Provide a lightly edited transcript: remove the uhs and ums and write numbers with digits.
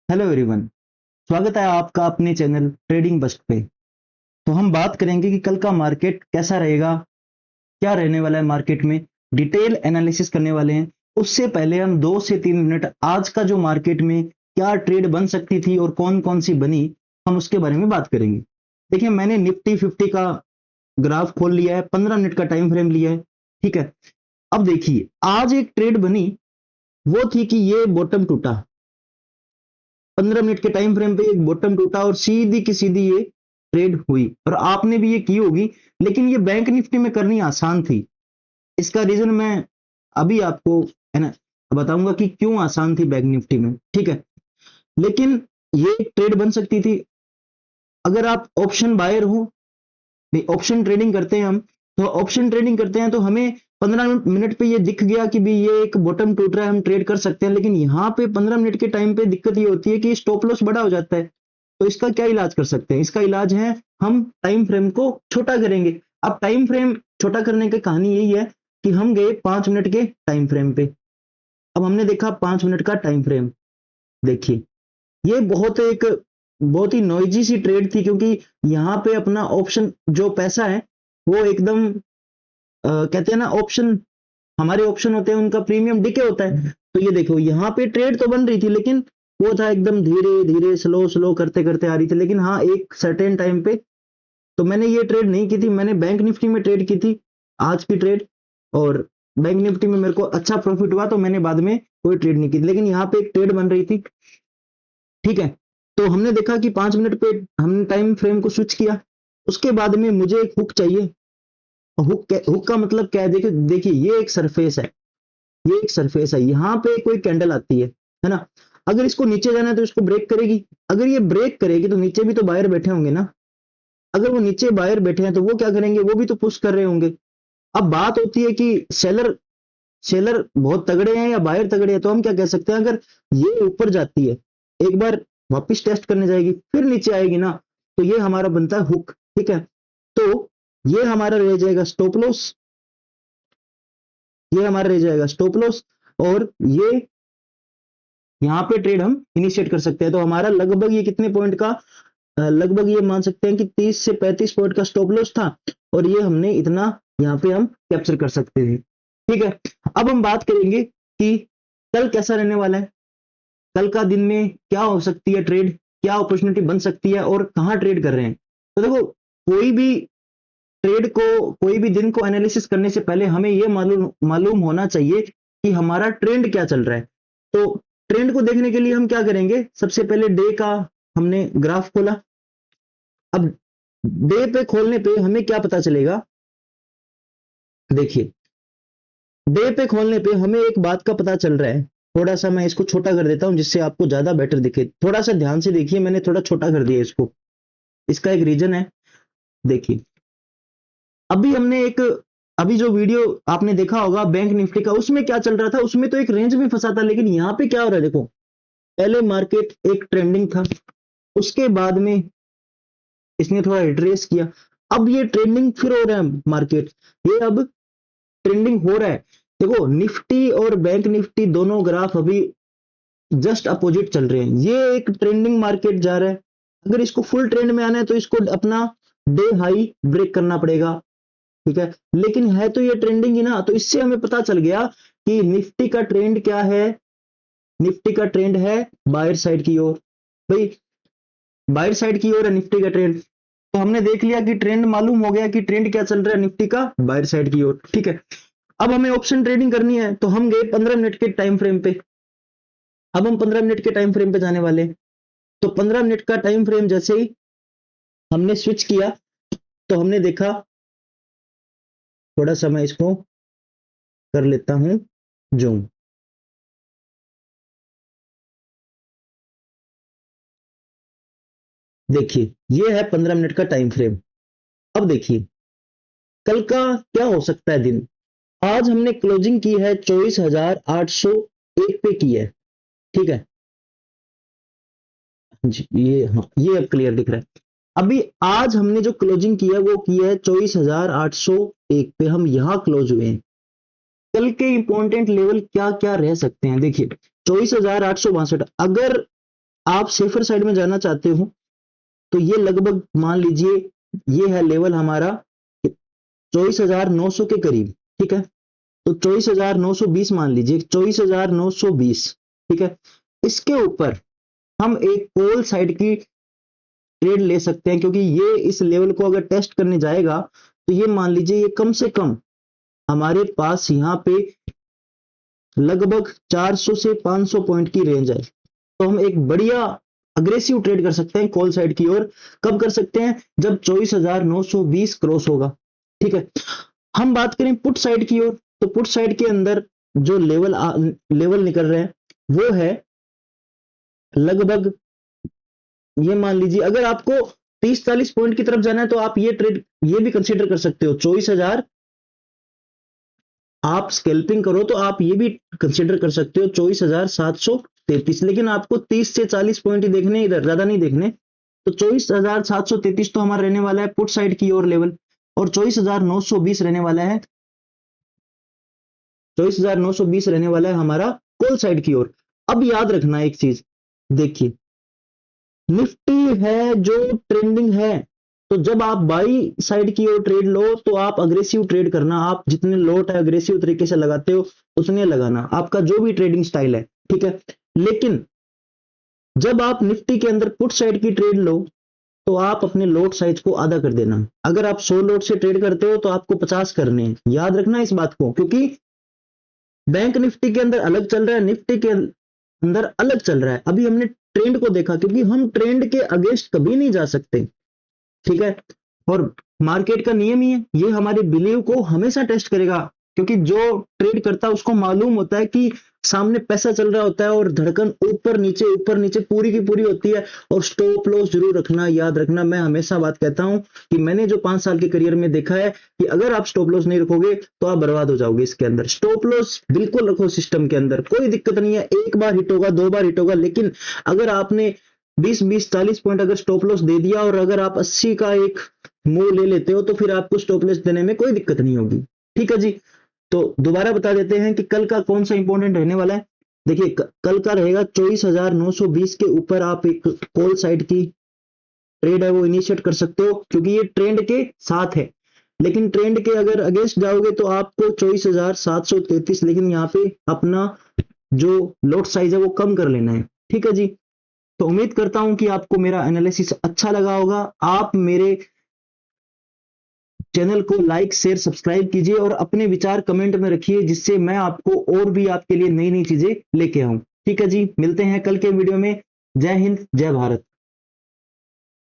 Hello everyone. स्वागत है आपका अपने चैनल ट्रेडिंग बस्ट पे। तो हम बात करेंगे कि कल का मार्केट कैसा रहेगा, क्या रहने वाला है मार्केट में, डिटेल एनालिसिस करने वाले हैं। उससे पहले हम 2 से 3 मिनट आज का जो मार्केट में क्या ट्रेड बन सकती थी और कौन कौन सी बनी, हम उसके बारे में बात करेंगे। देखिए, मैंने निफ्टी 50 का ग्राफ खोल लिया है, 15 मिनट का टाइम फ्रेम लिया है। ठीक है, अब देखिए आज एक ट्रेड बनी, वो थी कि ये बॉटम टूटा, 15 मिनट के टाइम फ्रेम पे एक बॉटम टूटा और सीधी की सीधी ये ट्रेड हुई और आपने भी ये की होगी। लेकिन ये बैंक निफ्टी में करनी आसान थी। इसका रीजन मैं अभी आपको है ना बताऊंगा कि क्यों आसान थी बैंक निफ्टी में। ठीक है, लेकिन ये ट्रेड बन सकती थी अगर आप ऑप्शन बायर हो। नहीं, ऑप्शन ट्रेडिंग करते हैं हम, तो ऑप्शन ट्रेडिंग करते हैं तो हमें 15 मिनट पे ये दिख गया कि भी ये एक बॉटम टूट रहा है, हम ट्रेड कर सकते हैं। लेकिन यहाँ पे 15 मिनट के टाइम पे दिक्कत ये होती है कि स्टॉप लॉस बड़ा हो जाता है। तो इसका क्या इलाज कर सकते हैं? इसका इलाज है हम टाइम फ्रेम को छोटा करेंगे। अब टाइम फ्रेम छोटा करने की कहानी यही है कि हम गए 5 मिनट के टाइम फ्रेम पे। अब हमने देखा 5 मिनट का टाइम फ्रेम। देखिए, ये बहुत ही नॉइजी सी ट्रेड थी, क्योंकि यहाँ पे अपना ऑप्शन जो पैसा है वो एकदम कहते हैं ना, ऑप्शन, हमारे ऑप्शन होते हैं उनका प्रीमियम डिके होता है। तो ये देखो, यहाँ पे ट्रेड तो बन रही थी लेकिन वो था एकदम धीरे धीरे स्लो स्लो करते करते आ रही थी। लेकिन हाँ, एक सर्टेन टाइम पे तो मैंने ये ट्रेड नहीं की थी, मैंने बैंक निफ्टी में ट्रेड की थी आज की ट्रेड। और बैंक निफ्टी में मेरे को अच्छा प्रॉफिट हुआ, तो मैंने बाद में कोई ट्रेड नहीं की थी। लेकिन यहाँ पे एक ट्रेड बन रही थी। ठीक है, तो हमने देखा कि 5 मिनट पे हमने टाइम फ्रेम को स्विच किया। उसके बाद में मुझे एक हुक चाहिए। हुक का मतलब क्या है? देखिए देखिए, ये एक सरफेस है, ये एक सरफेस है, यहाँ पे कोई कैंडल आती है ना। अगर इसको नीचे जाना है तो इसको ब्रेक करेगी। अगर ये ब्रेक करेगी तो नीचे भी तो बायर बैठे होंगे ना। अगर वो नीचे बायर बैठे हैं तो वो क्या करेंगे? वो भी तो पुश कर रहे होंगे। अब बात होती है कि सेलर सेलर बहुत तगड़े हैं या बायर तगड़े हैं। तो हम क्या कह सकते हैं, अगर ये ऊपर जाती है, एक बार वापस टेस्ट करने जाएगी, फिर नीचे आएगी ना, तो ये हमारा बनता है हुक। ठीक है, तो ये हमारा रह जाएगा स्टॉप लॉस, ये हमारा रह जाएगा स्टॉप लॉस। और ये यहाँ पे ट्रेड हम इनिशिएट कर सकते हैं। तो हमारा लगभग ये कितने पॉइंट का, लगभग ये मान सकते हैं कि 30 से 35 पॉइंट का स्टॉप लॉस था। और ये हमने इतना यहाँ पे हम कैप्चर कर सकते हैं। ठीक है, अब हम बात करेंगे कि कल कैसा रहने वाला है, कल का दिन में क्या हो सकती है ट्रेड, क्या अपॉर्चुनिटी बन सकती है और कहाँ ट्रेड कर रहे हैं। तो देखो, कोई भी ट्रेड को, कोई भी दिन को एनालिसिस करने से पहले हमें यह मालूम मालूम होना चाहिए कि हमारा ट्रेंड क्या चल रहा है। तो ट्रेंड को देखने के लिए हम क्या करेंगे? सबसे पहले डे का हमने ग्राफ खोला। अब डे पे खोलने पे हमें क्या पता चलेगा? देखिए, डे पे खोलने पे हमें एक बात का पता चल रहा है। थोड़ा सा मैं इसको छोटा कर देता हूं जिससे आपको ज्यादा बेटर दिखे। थोड़ा सा ध्यान से देखिए, मैंने थोड़ा छोटा कर दिया इसको। इसका एक रीजन है। देखिए, अभी हमने एक, अभी जो वीडियो आपने देखा होगा बैंक निफ्टी का, उसमें क्या चल रहा था? उसमें तो एक रेंज में फंसा था। लेकिन यहाँ पे क्या हो रहा है? देखो, पहले मार्केट एक ट्रेंडिंग था, उसके बाद में इसने थोड़ा रिट्रेस किया, अब ये ट्रेंडिंग फिर हो रहा है मार्केट, ये अब ट्रेंडिंग हो रहा है। देखो, निफ्टी और बैंक निफ्टी दोनों ग्राफ अभी जस्ट अपोजिट चल रहे हैं। ये एक ट्रेंडिंग मार्केट जा रहा है। अगर इसको फुल ट्रेंड में आना है तो इसको अपना डे हाई ब्रेक करना पड़ेगा। ठीक है, लेकिन है तो ये ट्रेंडिंग ही ना। तो इससे हमें पता चल गया कि निफ्टी का ट्रेंड क्या है। निफ्टी का ट्रेंड है बायर साइड की ओर। भाई, बायर साइड की ओर है निफ्टी का ट्रेंड। तो हमने देख लिया कि ट्रेंड मालूम हो गया कि ट्रेंड क्या चल रहा है निफ्टी का, बायर साइड की ओर। ठीक है, अब हमें ऑप्शन ट्रेडिंग करनी है तो हम गए 15 मिनट के टाइम फ्रेम पे। अब हम 15 मिनट के टाइम फ्रेम पे जाने वाले हैं। तो 15 मिनट का टाइम फ्रेम जैसे ही हमने स्विच किया तो हमने देखा, थोड़ा सा मैं इसको कर लेता हूं जूम। देखिए, ये है 15 मिनट का टाइम फ्रेम। अब देखिए, कल का क्या हो सकता है दिन। आज हमने क्लोजिंग की है 24,801 पे की है। ठीक है जी, ये हाँ, ये अब क्लियर दिख रहा है। अभी आज हमने जो क्लोजिंग की है वो की है 24,801 पे, हम यहां क्लोज हुए हैं। कल के इंपॉर्टेंट लेवल क्या क्या रह सकते हैं? देखिए, 24,862, अगर आप सेफर साइड में जाना चाहते हो तो ये लगभग मान लीजिए ये है लेवल हमारा 24,900 के करीब, ठीक है। तो 24,920 मान लीजिए, 24,920, ठीक है। इसके ऊपर हम एक कॉल साइड की ट्रेड ले सकते हैं, क्योंकि ये इस लेवल को अगर टेस्ट करने जाएगा तो ये मान लीजिए ये कम से कम हमारे पास यहाँ पे लगभग 400 से 500 पॉइंट की रेंज है। तो हम एक बढ़िया अग्रेसिव ट्रेड कर सकते हैं कॉल साइड की ओर। कब कर सकते हैं? जब 24,920 क्रॉस होगा, ठीक है। हम बात करें पुट साइड की ओर, तो पुट साइड के अंदर जो लेवल निकल रहे हैं वो है लगभग, ये मान लीजिए अगर आपको 30-40 पॉइंट की तरफ जाना है तो आप ये ट्रेड ये भी कंसीडर कर सकते हो। 24,000 आप स्कैल्पिंग करो तो आप ये भी कंसीडर कर सकते हो 24,733, लेकिन आपको 30 से 40 पॉइंट ही देखने, इधर ज्यादा नहीं देखने। तो 24,733 तो हमारा रहने वाला है पुट साइड की ओर लेवल, और 24,920 रहने वाला है, 24,920 रहने वाला है हमारा कॉल साइड की ओर। अब याद रखना एक चीज, देखिए निफ्टी है जो ट्रेंडिंग है, तो जब आप बाई साइड की ओर ट्रेड लो तो आप अग्रेसिव ट्रेड करना, आप जितने लॉट है अग्रेसिव तरीके से लगाते हो उतने लगाना, आपका जो भी ट्रेडिंग स्टाइल है, ठीक है। लेकिन जब आप निफ्टी के अंदर पुट साइड की ट्रेड लो तो आप अपने लॉट साइज को आधा कर देना। अगर आप 100 लॉट से ट्रेड करते हो तो आपको 50 करने हैं, याद रखना इस बात को, क्योंकि बैंक निफ्टी के अंदर अलग चल रहा है, निफ्टी के अंदर अलग चल रहा है। अभी हमने ट्रेंड को देखा, क्योंकि हम ट्रेंड के अगेंस्ट कभी नहीं जा सकते, ठीक है। और मार्केट का नियम ही है, ये हमारे बिलीव को हमेशा टेस्ट करेगा, क्योंकि जो ट्रेड करता है उसको मालूम होता है कि सामने पैसा चल रहा होता है और धड़कन ऊपर नीचे पूरी की पूरी होती है। और स्टॉप लॉस जरूर रखना, याद रखना, मैं हमेशा बात कहता हूं कि मैंने जो 5 साल के करियर में देखा है कि अगर आप स्टॉप लॉस नहीं रखोगे तो आप बर्बाद हो जाओगे इसके अंदर। स्टॉप लॉस बिल्कुल रखो सिस्टम के अंदर, कोई दिक्कत नहीं है, एक बार हिट होगा, 2 बार हिट होगा, लेकिन अगर आपने 20-40 पॉइंट अगर स्टॉप लॉस दे दिया और अगर आप 80 का एक मूव ले लेते हो तो फिर आपको स्टॉप लॉस देने में कोई दिक्कत नहीं होगी, ठीक है जी। तो दोबारा बता देते हैं कि कल का कौन सा इंपॉर्टेंट रहने वाला है। देखिए कल का रहेगा 24,920 के ऊपर आप एक कॉल साइड की ट्रेड है वो इनिशिएट कर सकते हो, क्योंकि ये ट्रेंड के साथ है। लेकिन ट्रेंड के अगर अगेंस्ट जाओगे तो आपको 24,733, लेकिन यहाँ पे अपना जो लॉट साइज है वो कम कर लेना है, ठीक है जी। तो उम्मीद करता हूं कि आपको मेरा एनालिसिस अच्छा लगा होगा। आप मेरे चैनल को लाइक शेयर सब्सक्राइब कीजिए और अपने विचार कमेंट में रखिए, जिससे मैं आपको और भी आपके लिए नई नई चीजें लेके आऊं, ठीक है जी। मिलते हैं कल के वीडियो में। जय हिंद, जय भारत।